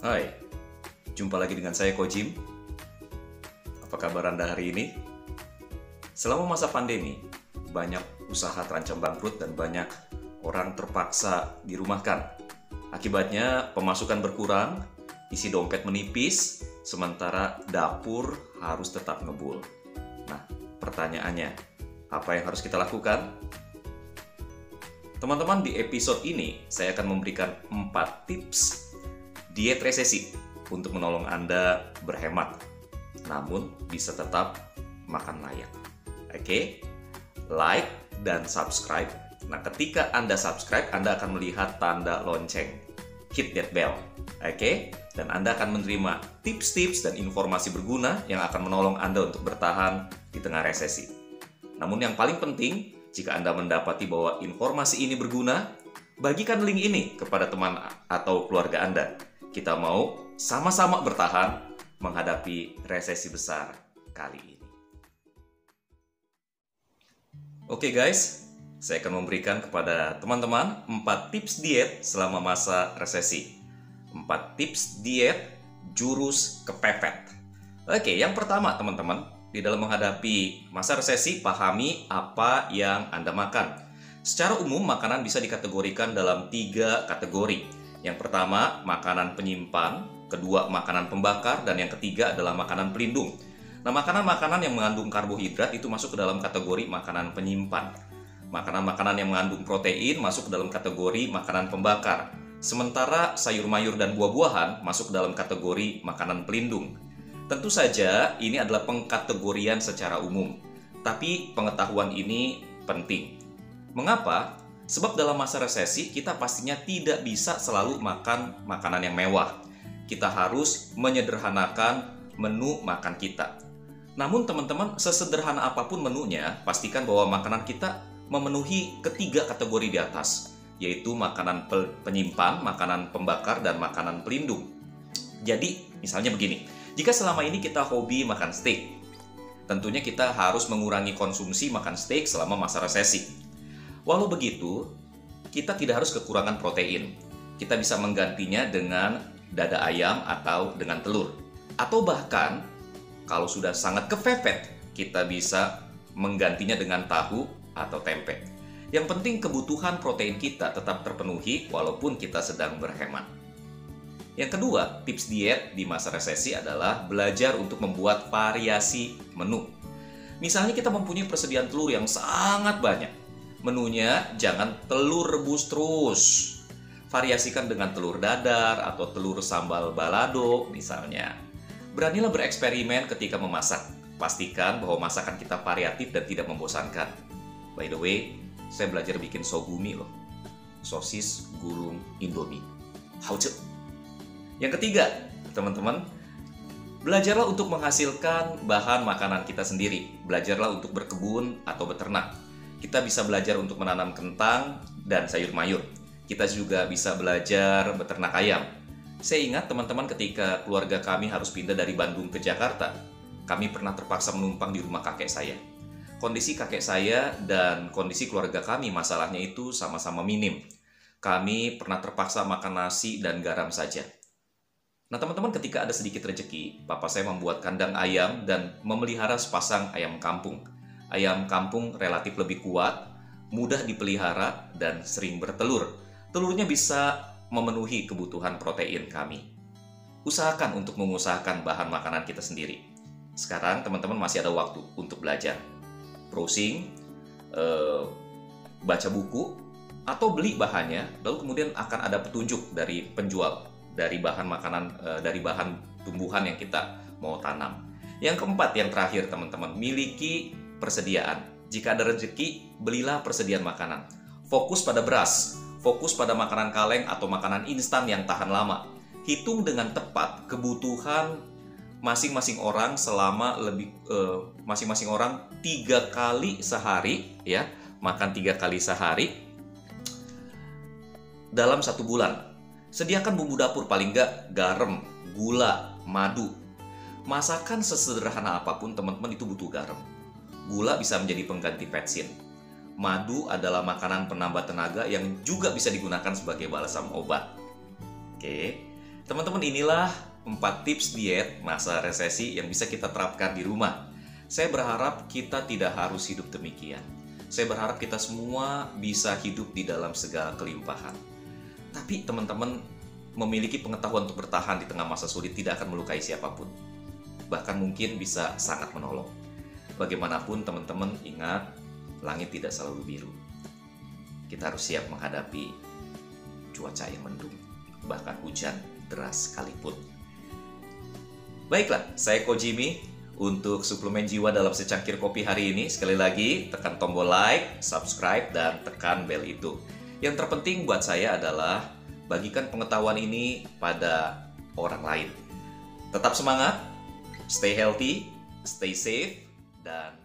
Hai, jumpa lagi dengan saya Ko Jim. Apa kabar Anda hari ini? Selama masa pandemi, banyak usaha terancam bangkrut dan banyak orang terpaksa dirumahkan. Akibatnya pemasukan berkurang, isi dompet menipis, sementara dapur harus tetap ngebul. Nah, pertanyaannya, apa yang harus kita lakukan? Teman-teman, di episode ini saya akan memberikan 4 tips diet resesi untuk menolong Anda berhemat, namun bisa tetap makan layak. Oke? Like dan subscribe. Nah, ketika Anda subscribe, Anda akan melihat tanda lonceng. Hit that bell. Oke? Dan Anda akan menerima tips-tips dan informasi berguna yang akan menolong Anda untuk bertahan di tengah resesi. Namun yang paling penting, jika Anda mendapati bahwa informasi ini berguna, bagikan link ini kepada teman atau keluarga Anda. Kita mau sama-sama bertahan menghadapi resesi besar kali ini. Oke guys, saya akan memberikan kepada teman-teman 4 tips diet selama masa resesi. 4 tips diet jurus kepepet. Oke, yang pertama teman-teman, di dalam menghadapi masa resesi, pahami apa yang Anda makan. Secara umum, makanan bisa dikategorikan dalam 3 kategori. Yang pertama, makanan penyimpan, kedua, makanan pembakar, dan yang ketiga adalah makanan pelindung. Nah, makanan-makanan yang mengandung karbohidrat itu masuk ke dalam kategori makanan penyimpan. Makanan-makanan yang mengandung protein masuk ke dalam kategori makanan pembakar. Sementara sayur mayur dan buah-buahan masuk ke dalam kategori makanan pelindung. Tentu saja ini adalah pengkategorian secara umum, tapi pengetahuan ini penting. Mengapa? Sebab dalam masa resesi kita pastinya tidak bisa selalu makan makanan yang mewah. Kita harus menyederhanakan menu makan kita. Namun teman-teman, sesederhana apapun menunya, pastikan bahwa makanan kita memenuhi ketiga kategori di atas, yaitu makanan penyimpan, makanan pembakar, dan makanan pelindung. Jadi, misalnya begini, jika selama ini kita hobi makan steak, tentunya kita harus mengurangi konsumsi makan steak selama masa resesi. Walau begitu, kita tidak harus kekurangan protein. Kita bisa menggantinya dengan dada ayam atau dengan telur. Atau bahkan, kalau sudah sangat kepepet, kita bisa menggantinya dengan tahu atau tempe. Yang penting kebutuhan protein kita tetap terpenuhi walaupun kita sedang berhemat. Yang kedua, tips diet di masa resesi adalah belajar untuk membuat variasi menu. Misalnya kita mempunyai persediaan telur yang sangat banyak. Menunya jangan telur rebus terus. Variasikan dengan telur dadar atau telur sambal balado misalnya. Beranilah bereksperimen ketika memasak. Pastikan bahwa masakan kita variatif dan tidak membosankan. By the way, saya belajar bikin sogumi loh. Sosis gulung Indomie. Hauce. Yang ketiga, teman-teman, belajarlah untuk menghasilkan bahan makanan kita sendiri. Belajarlah untuk berkebun atau beternak. Kita bisa belajar untuk menanam kentang dan sayur mayur. Kita juga bisa belajar beternak ayam. Saya ingat teman-teman ketika keluarga kami harus pindah dari Bandung ke Jakarta. Kami pernah terpaksa menumpang di rumah kakek saya. Kondisi kakek saya dan kondisi keluarga kami masalahnya itu sama-sama minim. Kami pernah terpaksa makan nasi dan garam saja. Nah teman-teman, ketika ada sedikit rezeki, papa saya membuat kandang ayam dan memelihara sepasang ayam kampung. Ayam kampung relatif lebih kuat, mudah dipelihara, dan sering bertelur. Telurnya bisa memenuhi kebutuhan protein kami. Usahakan untuk mengusahakan bahan makanan kita sendiri. Sekarang teman-teman masih ada waktu untuk belajar. Browsing, baca buku, atau beli bahannya, lalu kemudian akan ada petunjuk dari penjual, dari bahan makanan, dari bahan tumbuhan yang kita mau tanam. Yang keempat, yang terakhir teman-teman, miliki persediaan. Jika ada rezeki, belilah persediaan makanan. Fokus pada beras, fokus pada makanan kaleng atau makanan instan yang tahan lama. Hitung dengan tepat kebutuhan masing-masing orang selama masing-masing orang 3 kali sehari, ya, makan 3 kali sehari dalam 1 bulan. Sediakan bumbu dapur, paling nggak garam, gula, madu. Masakan sesederhana apapun teman-teman itu butuh garam. Gula bisa menjadi pengganti petsin. Madu adalah makanan penambah tenaga yang juga bisa digunakan sebagai balsam obat. Oke. Teman-teman, inilah 4 tips diet masa resesi yang bisa kita terapkan di rumah. Saya berharap kita tidak harus hidup demikian. Saya berharap kita semua bisa hidup di dalam segala kelimpahan. Tapi teman-teman, memiliki pengetahuan untuk bertahan di tengah masa sulit tidak akan melukai siapapun. Bahkan mungkin bisa sangat menolong. Bagaimanapun teman-teman ingat, langit tidak selalu biru. Kita harus siap menghadapi cuaca yang mendung, bahkan hujan deras sekalipun. Baiklah, saya Ko Jimmy untuk suplemen jiwa dalam secangkir kopi hari ini. Sekali lagi, tekan tombol like, subscribe, dan tekan bel itu. Yang terpenting buat saya adalah bagikan pengetahuan ini pada orang lain. Tetap semangat, stay healthy, stay safe, dan